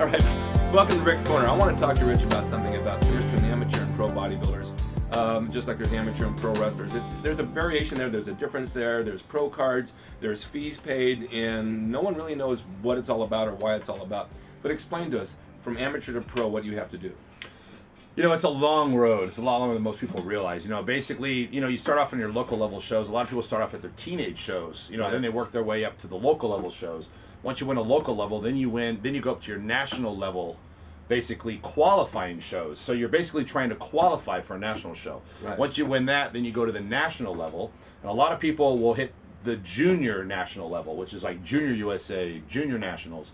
All right, welcome to Rick's Corner. I want to talk to Rich about something about the difference between amateur and pro bodybuilders. Just like there's amateur and pro wrestlers. There's a variation there, there's a difference there, there's pro cards, there's fees paid, and no one really knows what it's all about or why it's all about. But explain to us, from amateur to pro, what you have to do. You know, it's a long road. It's a lot longer than most people realize. You know, basically, you start off in your local level shows. A lot of people start off at their teenage shows, Right. then they work their way up to the local level shows. Once you win a local level, then you go up to your national level, basically qualifying shows. So you're basically trying to qualify for a national show. Right. Once you win that, then you go to the national level. And a lot of people will hit the junior national level, which is like Junior USA, Junior Nationals.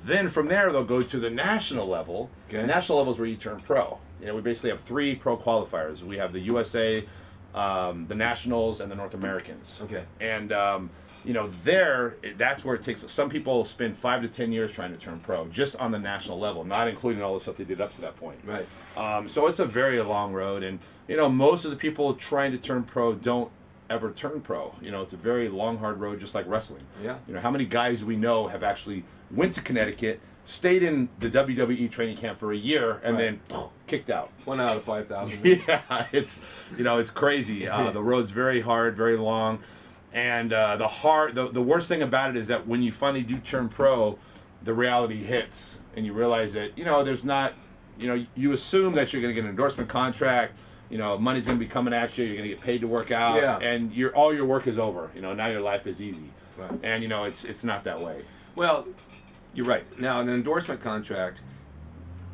Then from there, they'll go to the national level. Okay. National level is where you turn pro. We basically have 3 pro qualifiers. We have the USA, the Nationals, and the North Americans. Okay. And that's where it takes. Some people spend 5 to 10 years trying to turn pro, just on the national level, not including all the stuff they did up to that point. Right. So it's a very long road, and most of the people trying to turn pro don't ever turn pro. It's a very long, hard road, just like wrestling. Yeah. How many guys we know have actually went to Connecticut, stayed in the WWE training camp for a year, and Right. then kicked out. 1 out of 5,000. Yeah, it's crazy. The road's very hard, very long, and the worst thing about it is that when you finally do turn pro, the reality hits, and you realize that there's not, you assume that you're going to get an endorsement contract. Money's going to be coming at you. You're going to get paid to work out, Yeah. and all your work is over. Now your life is easy, Right. and it's not that way. Well, you're right. Now, an endorsement contract,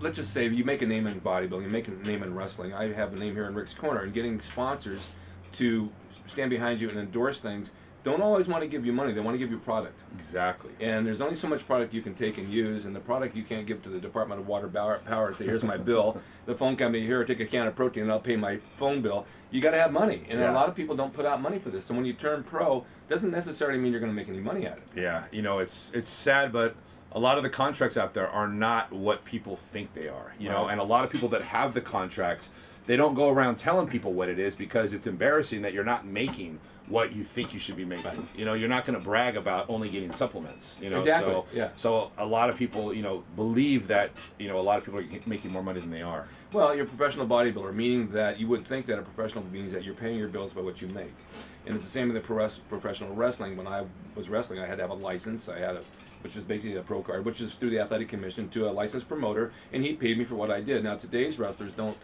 let's just say you make a name in bodybuilding, you make a name in wrestling. I have a name here in Rick's Corner, and getting sponsors to stand behind you and endorse things don't always want to give you money. They want to give you product. Exactly. And there's only so much product you can take and use, and the product you can't give to the Department of Water Power and say, here's my bill. The phone company, here, take a can of protein and I'll pay my phone bill. You got to have money, and a Yeah. lot of people don't put out money for this. So when you turn pro, doesn't necessarily mean you're going to make any money at it. Yeah, it's sad, but a lot of the contracts out there are not what people think they are. Right. And a lot of people that have the contracts, they don't go around telling people what it is because it's embarrassing that you're not making what you think you should be making. Right. You're not going to brag about only getting supplements. Exactly. So, yeah. So a lot of people, believe that a lot of people are making more money than they are. Well, you're a professional bodybuilder, meaning that you would think that a professional means that you're paying your bills by what you make. And it's the same in the professional wrestling. When I was wrestling, I had to have a license. Which is basically a pro card, which is through the athletic commission to a licensed promoter, and he paid me for what I did. Now, today's wrestlers don't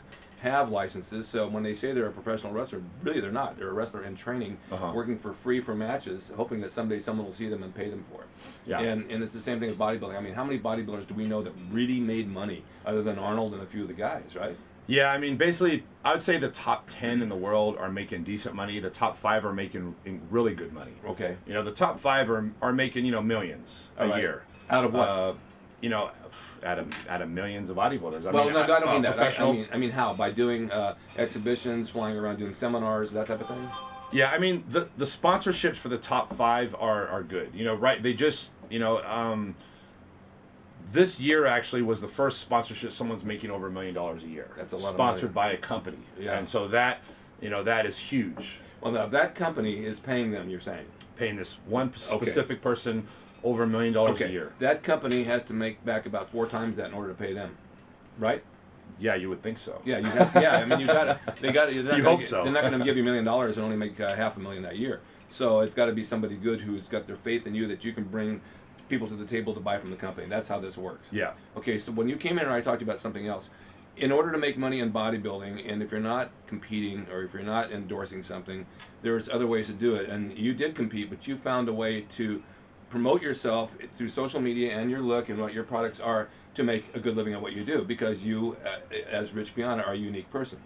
have licenses, so when they say they're a professional wrestler, really they're not. They're a wrestler in training, working for free for matches, hoping that someday someone will see them and pay them for it. Yeah. And it's the same thing with bodybuilding. I mean, how many bodybuilders do we know that really made money, other than Arnold and a few of the guys, right? Yeah, I mean, basically, I would say the top 10 in the world are making decent money. The top 5 are making really good money. Okay. The top 5 are making, millions a year. Out of what? Out of millions of bodybuilders. I don't mean that. Professional. I mean how? By doing exhibitions, flying around, doing seminars, that type of thing? Yeah, I mean, the sponsorships for the top 5 are good. Right? They just, this year actually was the first sponsorship someone's making over $1 million a year. That's a lot of sponsored money. by a company. Yeah. And so that, that is huge. Well, now that company is paying them, you're saying? Paying this one specific person over $1 million a year. That company has to make back about 4 times that in order to pay them, right? Yeah, you would think so. Yeah, you have, yeah. I mean, you got to. They got to. You hope so. They're not going to give you $1 million and only make $500,000 that year. So it's got to be somebody good who's got their faith in you that you can bring people to the table to buy from the company. That's how this works. Yeah. Okay, so when you came in, and I talked to you about something else. In order to make money in bodybuilding, and if you're not competing or if you're not endorsing something, there's other ways to do it. And you did compete, but you found a way to promote yourself through social media and your look and what your products are to make a good living at what you do, because you, as Rich Piana, are a unique person.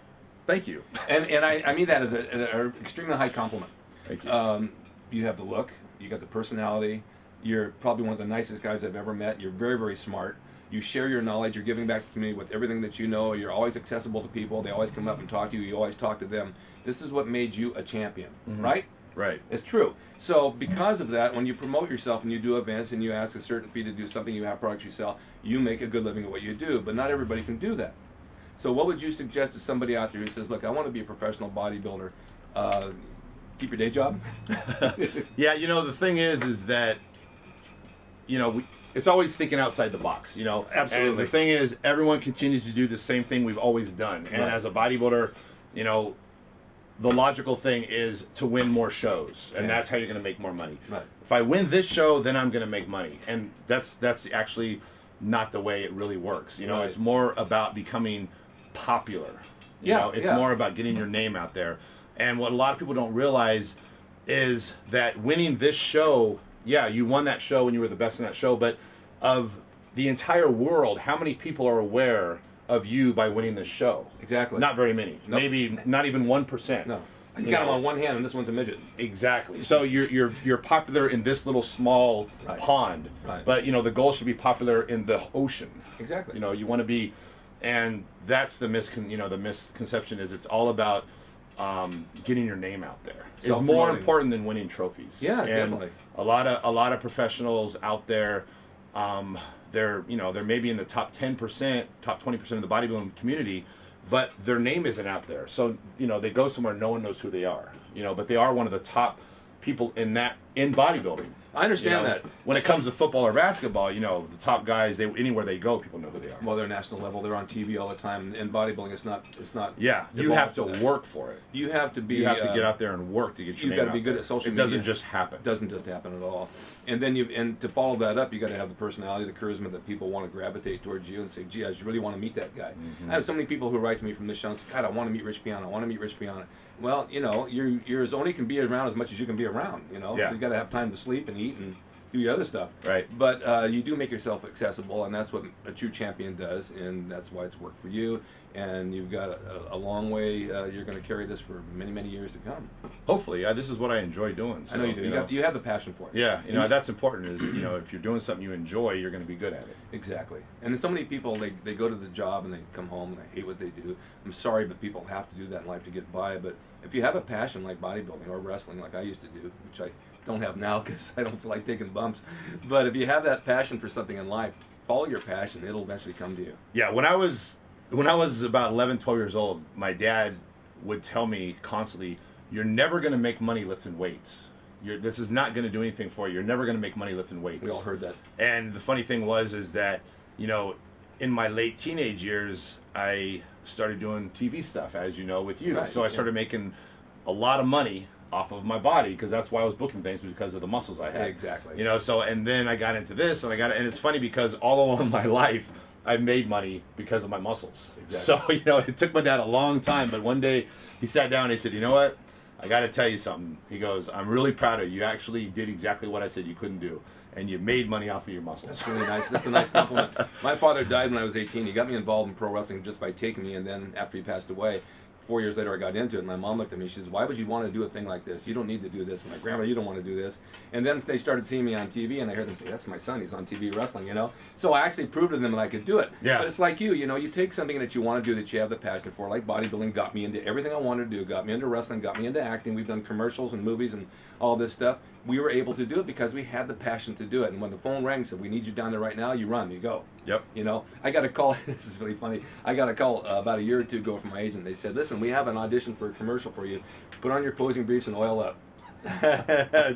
Thank you. And I mean that as an extremely high compliment. Thank you. You have the look, you got the personality, you're probably one of the nicest guys I've ever met, you're very, very smart, you share your knowledge, you're giving back to the community with everything that you know, you're always accessible to people, they always come up and talk to you, you always talk to them. This is what made you a champion, right? Right. It's true. So because of that, when you promote yourself and you do events and you ask a certain fee to do something, you have products you sell, you make a good living at what you do. But not everybody can do that. So what would you suggest to somebody out there who says, look, I want to be a professional bodybuilder, keep your day job? Yeah, the thing is that, it's always thinking outside the box, you know. Absolutely. And the thing is, everyone continues to do the same thing we've always done. And Right. as a bodybuilder, you know, the logical thing is to win more shows, and Yeah. that's how you're going to make more money. Right. If I win this show, then I'm going to make money, and that's actually not the way it really works. You know, Right. it's more about becoming popular. You Yeah, know, it's yeah. more about getting your name out there. And what a lot of people don't realize is that winning this show, yeah, you won that show and you were the best in that show, but of the entire world, how many people are aware of you by winning this show? Exactly. Not very many. Nope. Maybe not even 1%. No. I can You count them know? on one hand, and this one's a midget. Exactly. So you're popular in this little small Right. pond, Right. but you know the goal should be popular in the ocean. Exactly. You know, you want to be, and that's the misconception is it's all about getting your name out there. It's more Self-promoting. important than winning trophies. Yeah, and definitely. A lot of professionals out there, they're maybe in the top 10%, top 20% of the bodybuilding community, but their name isn't out there. So, you know, they go somewhere, no one knows who they are, you know, but they are one of the top people in bodybuilding. I understand You know, that. when it comes to football or basketball, you know, the top guys, anywhere they go, people know who they are. Well, they're national level. They're on TV all the time. In bodybuilding, it's not. Yeah, you have to work for it. You have to be. You have to get out there and work to get your You've name got to out be good there. at social It media. doesn't just happen. It doesn't just happen at all. And then and to follow that up, you got to have the personality, the charisma that people want to gravitate towards you and say, "Gee, I just really want to meet that guy." Mm-hmm. I have so many people who write to me from this show and say, "God, I want to meet Rich Piana. I want to meet Rich Piana." Well, you know, you're as only can be around as much as you can be around. You know, Yeah. you got to have time to sleep and eat and do your other stuff. Right. But you do make yourself accessible, and that's what a true champion does, and that's why it's worked for you. And you've got a long way. You're going to carry this for many, many years to come. Hopefully, this is what I enjoy doing. So, I know you do. You have the passion for it. Yeah, you know, that's important. Is you know, if you're doing something you enjoy, you're going to be good at it. Exactly. And then so many people, they go to the job and they come home and they hate what they do. I'm sorry, but people have to do that in life to get by. But if you have a passion like bodybuilding or wrestling, like I used to do, which I don't have now because I don't feel like taking bumps, but if you have that passion for something in life, follow your passion. It'll eventually come to you. Yeah, when I was about 11, 12 years old, my dad would tell me constantly, "You're never going to make money lifting weights. This is not going to do anything for you. You're never going to make money lifting weights." We all heard that. And the funny thing is that, you know, in my late teenage years, I started doing TV stuff, as you know, with you. Right, so I started making a lot of money off of my body because that's why I was booking things, because of the muscles I had. Exactly. You know, so and then I got into this, and and it's funny because all along my life, I made money because of my muscles. Exactly. So, you know, it took my dad a long time, but one day he sat down and he said, "You know what? I got to tell you something." He goes, "I'm really proud of you. You actually did exactly what I said you couldn't do, and you made money off of your muscles." That's really nice. That's a nice compliment. My father died when I was 18. He got me involved in pro wrestling just by taking me, and then after he passed away, 4 years later I got into it. My mom looked at me. She says, "Why would you want to do a thing like this? You don't need to do this." And my grandma, "You don't want to do this." And then they started seeing me on TV, and I heard them say, "That's my son. He's on TV wrestling," you know. So I actually proved to them that I could do it. Yeah. But it's like you know, you take something that you want to do, that you have the passion for, like bodybuilding got me into everything I wanted to do, got me into wrestling, got me into acting. We've done commercials and movies and all this stuff. We were able to do it because we had the passion to do it. And when the phone rang, said, "We need you down there right now," you run, you go. Yep. You know, I got a call. This is really funny. I got a call about a year or two ago from my agent. They said, "Listen, we have an audition for a commercial for you. Put on your posing briefs and oil up."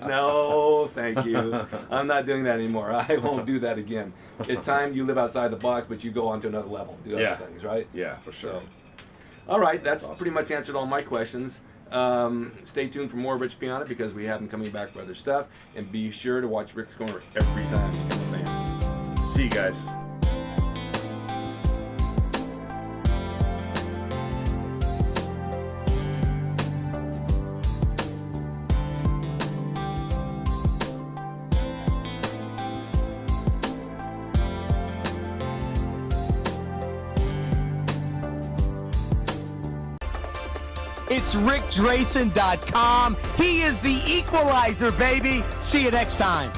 No, thank you. I'm not doing that anymore. I won't do that again. It's time you live outside the box, but you go on to another level, do other things, right? Yeah, for sure. So, all right, that's awesome. pretty much answered all my questions. Stay tuned for more Rich Piana because we have him coming back for other stuff. And be sure to watch Rick's Corner every time you become a fan. See you guys. It's rickdrasin.com. He is the equalizer, baby. See you next time.